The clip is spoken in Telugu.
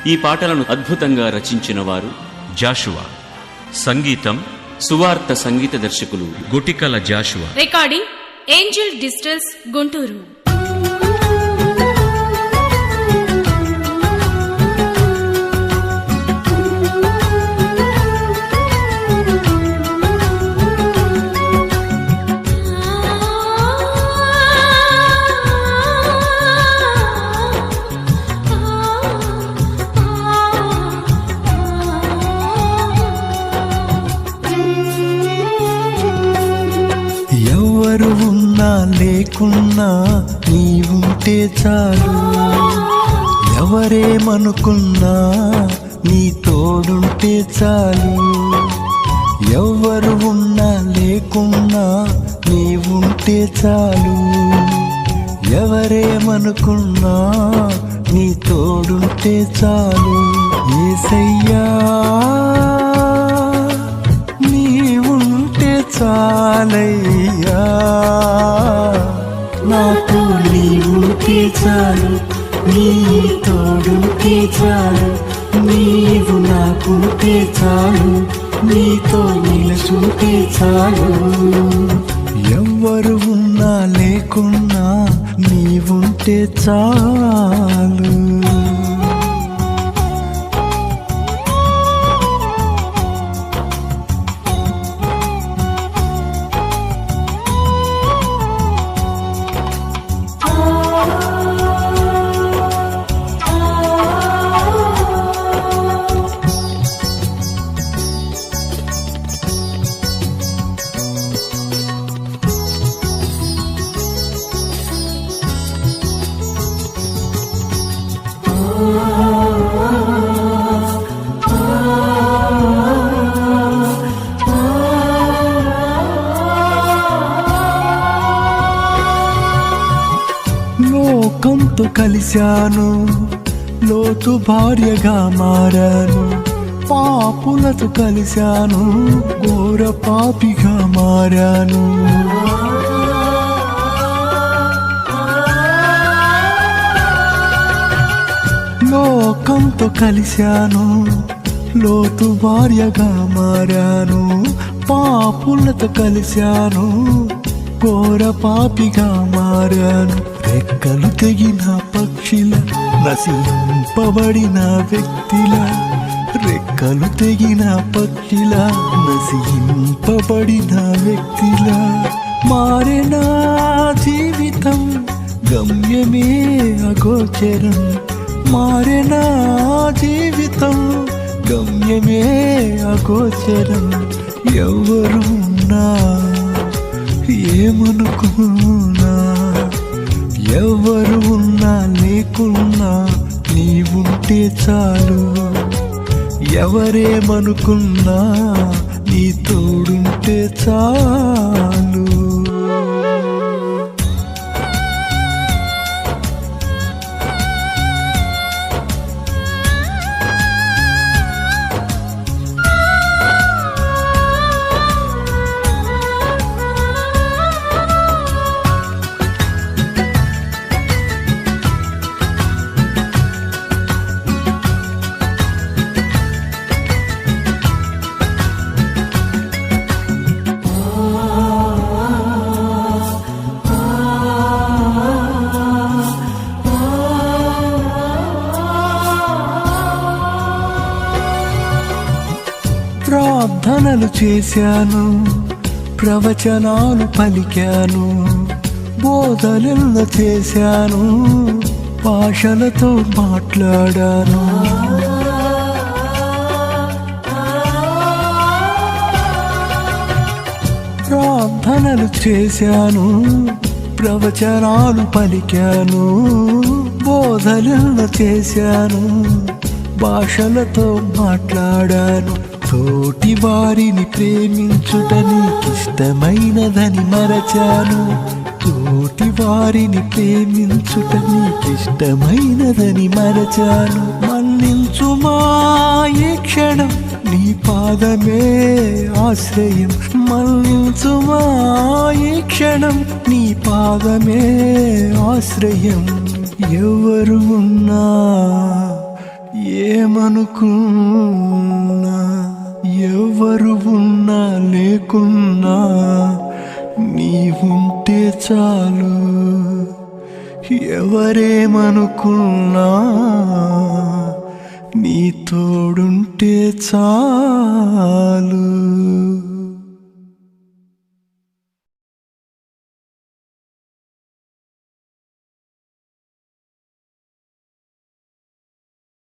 ఈ పాటలను అద్భుతంగా రచించిన వారు జాషువా. సంగీతం సువార్త సంగీత దర్శకులు Gutikala Joshua. Recording Angel Digitals Guntur. ఎవరు ఉన్నా లేకున్నా నీవుంటే చాలు, ఎవరేమనుకున్నా నీ తోడుంటే చాలు. ఎవరు ఉన్నా లేకున్నా నీవుంటే చాలు, ఎవరేమనుకున్నా నీ తోడుంటే చాలు. యేసయ్యా నీవుంటే చాలయ్యా, నాకు నీవుంటే చాలు, నీ తోడుంటే చాలు. నీవు నాకుంటే చాలు, నీతో నిలుచుంటే చాలు. ఎవ్వరు ఉన్నా లేకున్నా నీవుంటే చాలు. లోకంతో కలిశాను, లోతు భార్యగా మారాను. పాపులతో కలిశాను, ఘోర పాపిగా మారాను. లోకంతో కలిశాను, లోతు భార్యగా మారాను. పాపులతో కలిశాను, ఘోర పాపిగా మారాను. రెక్కలు తెగిన పక్షిల, నశింపబడిన వ్యక్తిల, రెక్కలు తెగిన పక్షిల, నశింపబడిన వ్యక్తిల మారేనా జీవితం, గమ్యమే అగోచరం. మారేనా జీవితం, గమ్యమే అగోచరం. ఎవరు ఉన్నా ఏమనుకున్నా, ఎవరు ఉన్నా లేకున్నా నీవుంటే చాలు, ఎవరేమనుకున్నా నీ తోడుంటే చాలు. ప్రార్థనలు చేశాను, ప్రవచనాలు పలికాను, బోధనలు చేశాను, భాషలతో మాట్లాడాను. ప్రార్థనలు చేశాను, ప్రవచనాలు పలికాను, బోధనలు చేశాను, భాషలతో మాట్లాడాను. తోటి వారిని ప్రేమించుట నీకిష్టమైనదని మరచాను, తోటి వారిని ప్రేమించుట నీకిష్టమైనదని మరచాను. మన్నించుమా ఈ క్షణం, నీ పాదమే ఆశ్రయం. మన్నించుమా ఈ క్షణం, నీ పాదమే ఆశ్రయం. ఎవరు ఉన్నా ఏమనుకున్నా ఎవరు ఉన్నా లేకున్నా నీవుంటే చాలు. ఎవరేమనుకున్నా నీ తోడుంటే చాలు.